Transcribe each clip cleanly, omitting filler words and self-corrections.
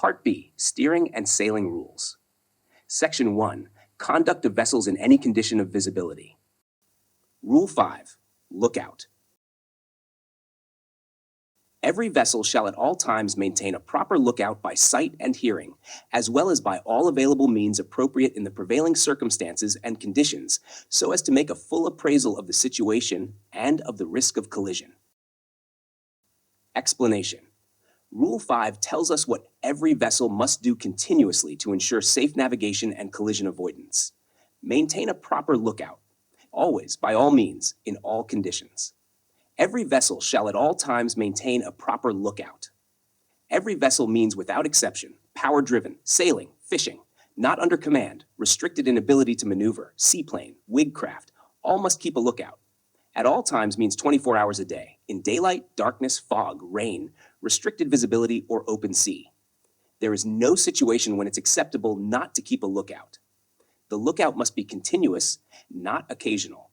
Part B, Steering and Sailing Rules. Section 1, Conduct of Vessels in Any Condition of Visibility. Rule 5, Lookout. Every vessel shall at all times maintain a proper lookout by sight and hearing, as well as by all available means appropriate in the prevailing circumstances and conditions, so as to make a full appraisal of the situation and of the risk of collision. Explanation. Rule 5 tells us what every vessel must do continuously to ensure safe navigation and collision avoidance. Maintain a proper lookout, always, by all means, in all conditions. Every vessel shall at all times maintain a proper lookout. Every vessel means without exception, power-driven, sailing, fishing, not under command, restricted in ability to maneuver, seaplane, wig craft, all must keep a lookout. At all times means 24 hours a day, in daylight, darkness, fog, rain, restricted visibility, or open sea. There is no situation when it's acceptable not to keep a lookout. The lookout must be continuous, not occasional.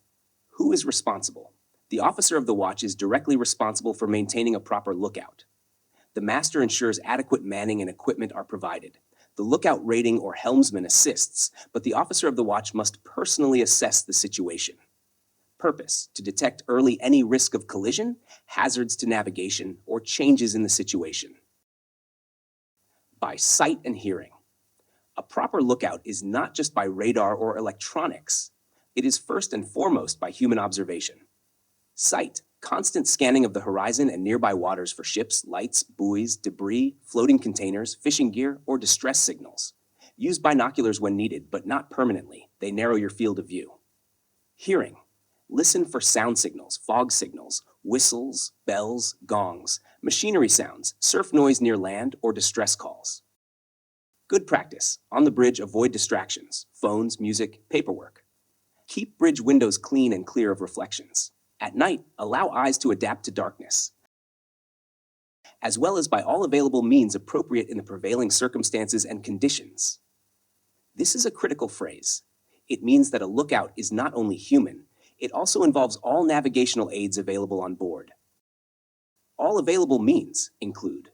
Who is responsible? The officer of the watch is directly responsible for maintaining a proper lookout. The master ensures adequate manning and equipment are provided. The lookout rating or helmsman assists, but the officer of the watch must personally assess the situation. Purpose: to detect early any risk of collision, hazards to navigation, or changes in the situation. By sight and hearing. A proper lookout is not just by radar or electronics. It is first and foremost by human observation. Sight: constant scanning of the horizon and nearby waters for ships, lights, buoys, debris, floating containers, fishing gear, or distress signals. Use binoculars when needed, but not permanently. They narrow your field of view. Hearing: listen for sound signals, fog signals, whistles, bells, gongs, machinery sounds, surf noise near land, or distress calls. Good practice: on the bridge, avoid distractions, phones, music, paperwork. Keep bridge windows clean and clear of reflections. At night, allow eyes to adapt to darkness, as well as by all available means appropriate in the prevailing circumstances and conditions. This is a critical phrase. It means that a lookout is not only human, it also involves all navigational aids available on board. All available means include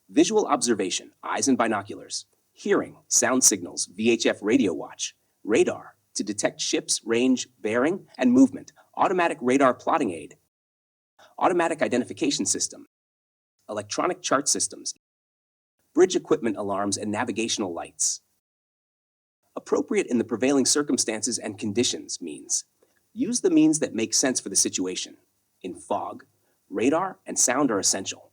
visual observation, eyes and binoculars, hearing, sound signals, VHF radio watch, radar, to detect ships, range, bearing, and movement, automatic radar plotting aid, automatic identification system, electronic chart systems, bridge equipment alarms and navigational lights. Appropriate in the prevailing circumstances and conditions means use the means that make sense for the situation. In fog, radar and sound are essential.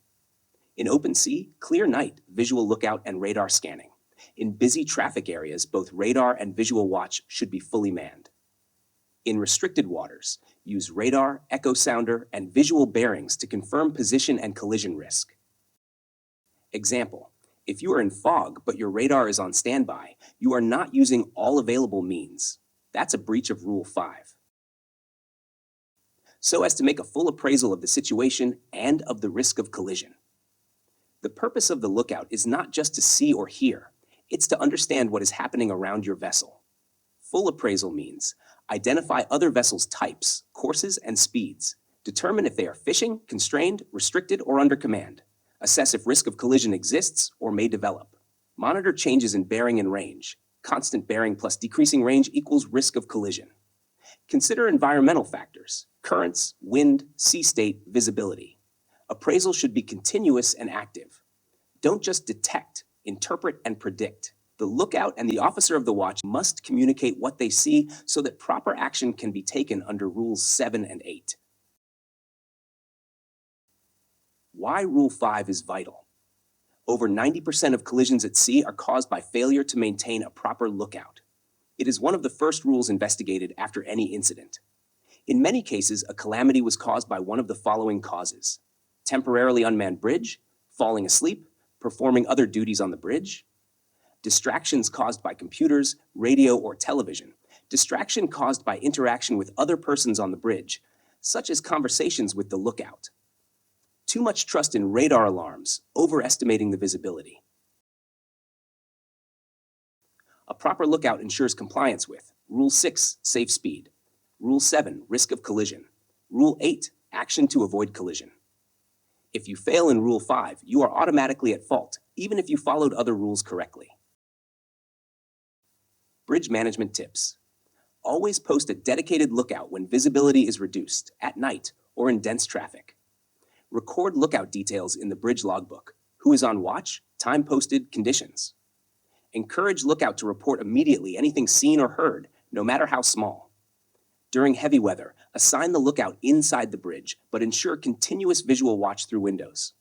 In open sea, clear night, visual lookout and radar scanning. In busy traffic areas, both radar and visual watch should be fully manned. In restricted waters, use radar, echo sounder, and visual bearings to confirm position and collision risk. Example: if you are in fog but your radar is on standby, you are not using all available means. That's a breach of Rule 5. So as to make a full appraisal of the situation and of the risk of collision. The purpose of the lookout is not just to see or hear, it's to understand what is happening around your vessel. Full appraisal means identify other vessels' types, courses, and speeds. Determine if they are fishing, constrained, restricted, or under command. Assess if risk of collision exists or may develop. Monitor changes in bearing and range. Constant bearing plus decreasing range equals risk of collision. Consider environmental factors: currents, wind, sea state, visibility. Appraisal should be continuous and active. Don't just detect, interpret, and predict. The lookout and the officer of the watch must communicate what they see so that proper action can be taken under Rules 7 and 8. Why Rule 5 is vital. Over 90% of collisions at sea are caused by failure to maintain a proper lookout. It is one of the first rules investigated after any incident. In many cases, a calamity was caused by one of the following causes: temporarily unmanned bridge, falling asleep, performing other duties on the bridge, distractions caused by computers, radio, or television, distraction caused by interaction with other persons on the bridge, such as conversations with the lookout, too much trust in radar alarms, overestimating the visibility. A proper lookout ensures compliance with Rule 6, safe speed, Rule 7, risk of collision, Rule 8, action to avoid collision. If you fail in Rule 5, you are automatically at fault, even if you followed other rules correctly. Bridge management tips. Always post a dedicated lookout when visibility is reduced, at night, or in dense traffic. Record lookout details in the bridge logbook: who is on watch, time posted, conditions. Encourage lookout to report immediately anything seen or heard, no matter how small. During heavy weather, assign the lookout inside the bridge, but ensure continuous visual watch through windows.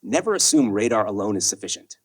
Never assume radar alone is sufficient.